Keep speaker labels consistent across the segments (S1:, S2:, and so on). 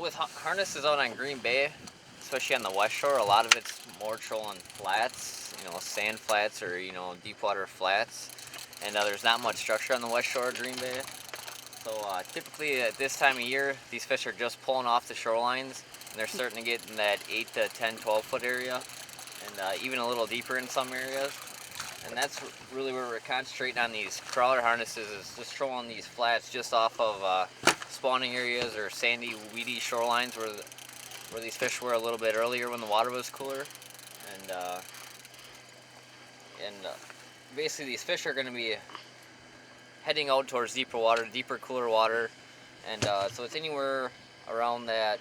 S1: With harnesses out on Green Bay, especially on the West Shore, a lot of it's more trolling flats, sand flats or, deep water flats. And there's not much structure on the West Shore of Green Bay. So typically at this time of year, these fish are just pulling off the shorelines, and they're starting to get in that 8 to 10, 12 foot area, and even a little deeper in some areas. And that's really where we're concentrating on these crawler harnesses, is just trolling these flats just off of spawning areas or sandy, weedy shorelines where these fish were a little bit earlier when the water was cooler. And basically these fish are going to be heading out towards deeper water, deeper, cooler water, and so it's anywhere around that,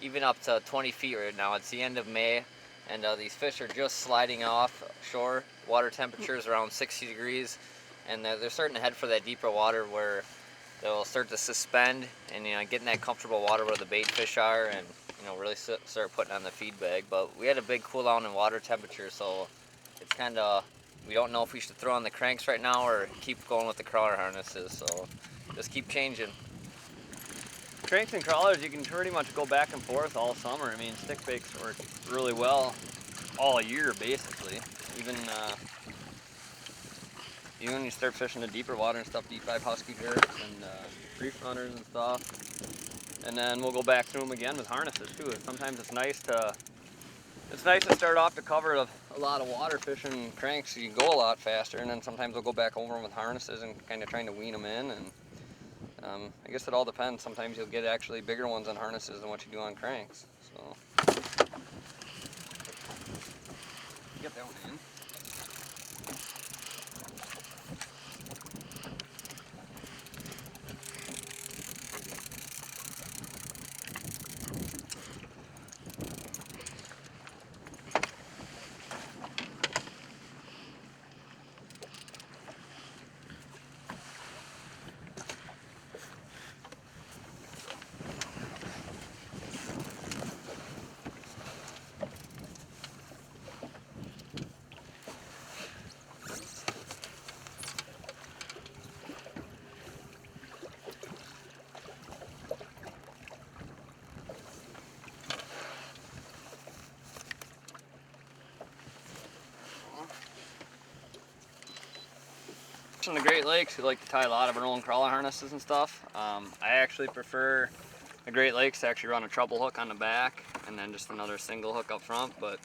S1: even up to 20 feet right now. It's the end of May, and these fish are just sliding off shore. Water temperature is around 60 degrees, and they're starting to head for that deeper water where they'll start to suspend and get in that comfortable water where the bait fish are, and really start putting on the feed bag. But we had a big cool down in water temperature, so it's kind of, we don't know if we should throw on the cranks right now or keep going with the crawler harnesses, so just keep changing. Cranks and crawlers, you can pretty much go back and forth all summer. I mean, stick baits work really well all year, basically. Even when you start fishing the deeper water and stuff, deep dive husky jerks and reef runners and stuff. And then we'll go back through them again with harnesses too. Sometimes it's nice to start off to cover a lot of water fishing cranks, so you can go a lot faster, and then sometimes we'll go back over them with harnesses and kind of trying to wean them in. And I guess it all depends. Sometimes you'll get actually bigger ones on harnesses than what you do on cranks. So get that one in. In the Great Lakes, we like to tie a lot of our own crawler harnesses and stuff. I actually prefer the Great Lakes to actually run a treble hook on the back and then just another single hook up front. But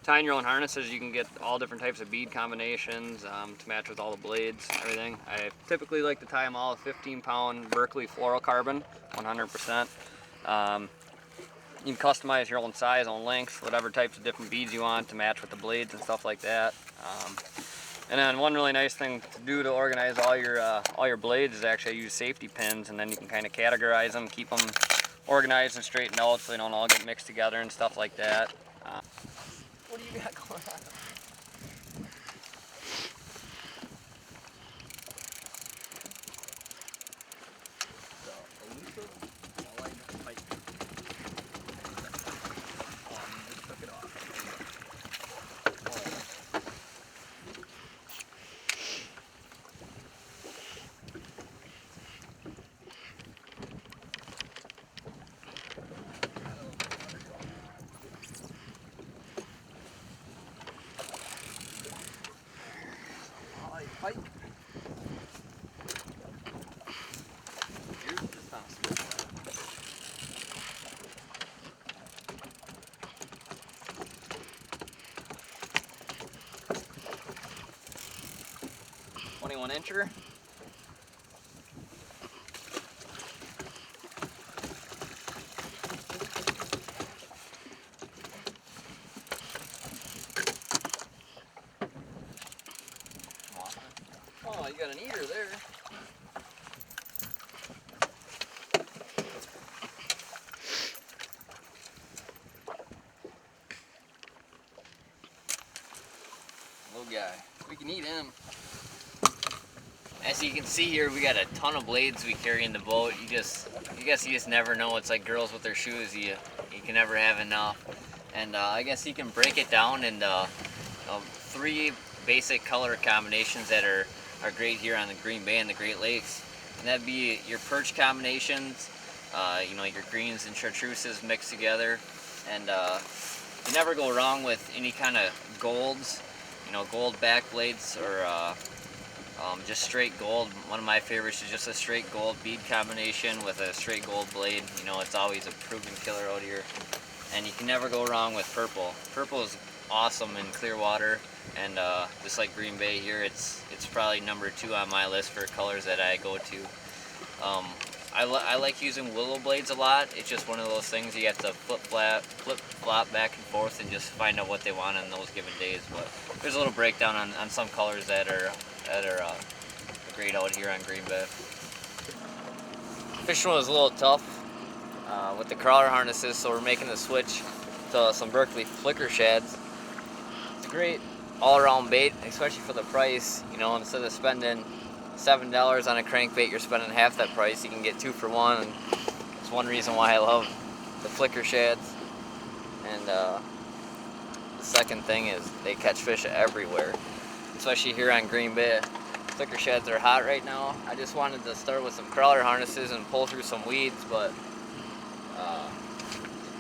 S1: tying your own harnesses, you can get all different types of bead combinations to match with all the blades, everything. I typically like to tie them all with 15-pound Berkley fluorocarbon, 100%. You can customize your own size, own length, whatever types of different beads you want to match with the blades and stuff like that. And then one really nice thing to do to organize all your blades is actually use safety pins, and then you can kind of categorize them, keep them organized and straightened out so they don't all get mixed together and stuff like that. What do you got going on? Pike. Here's the possible. 21-incher. Oh, you got an eater there. Little guy. We can eat him. As you can see here, we got a ton of blades we carry in the boat. You guess you just never know. It's like girls with their shoes. You can never have enough. And I guess you can break it down into 3 basic color combinations that are great here on the Green Bay and the Great Lakes. And that'd be your perch combinations, you know, your greens and chartreuses mixed together, and you never go wrong with any kind of golds, you know, gold back blades or just straight gold. One of my favorites is just a straight gold bead combination with a straight gold blade. You know, it's always a proven killer out here. And you can never go wrong with purple. Purple is awesome in clear water, and just like Green Bay here, it's probably number 2 on my list for colors that I go to. I like using willow blades a lot. It's just one of those things you have to flip-flop back and forth and just find out what they want on those given days. But there's a little breakdown on some colors that are great out here on Green Bay. Fishing was a little tough with the crawler harnesses, so we're making the switch to some Berkley Flicker shads. It's a great all-around bait, especially for the price. You know, instead of spending $7 on a crankbait, you're spending half that price. You can get 2 for 1, and it's one reason why I love the Flicker shads. And the second thing is they catch fish everywhere, especially here on Green Bay. Flicker shads are hot right now. I just wanted to start with some crawler harnesses and pull through some weeds, but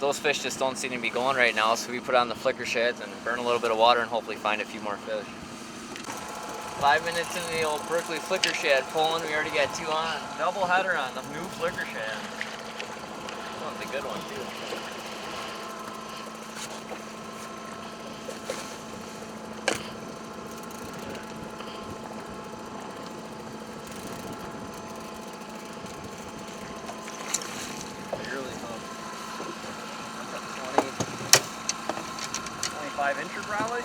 S1: those fish just don't seem to be going right now, so we put on the Flicker shads and burn a little bit of water and hopefully find a few more fish. 5 minutes into the old Berkley Flicker shad pulling, we already got 2 on. Double header on the new Flicker shad. This one's a good one too. Really tough. That's a 25-incher probably.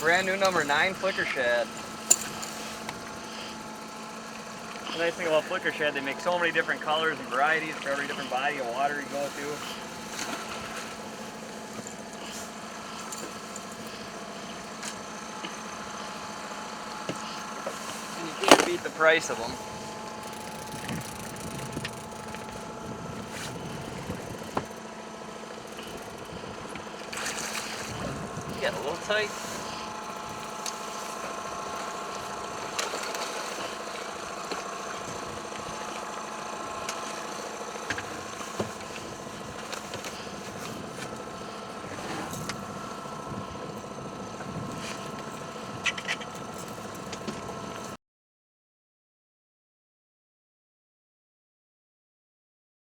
S1: Brand new number 9 Flicker shad. The nice thing about Flicker shad, they make so many different colors and varieties for every different body of water you go to. And you can't beat the price of them. Get a little tight.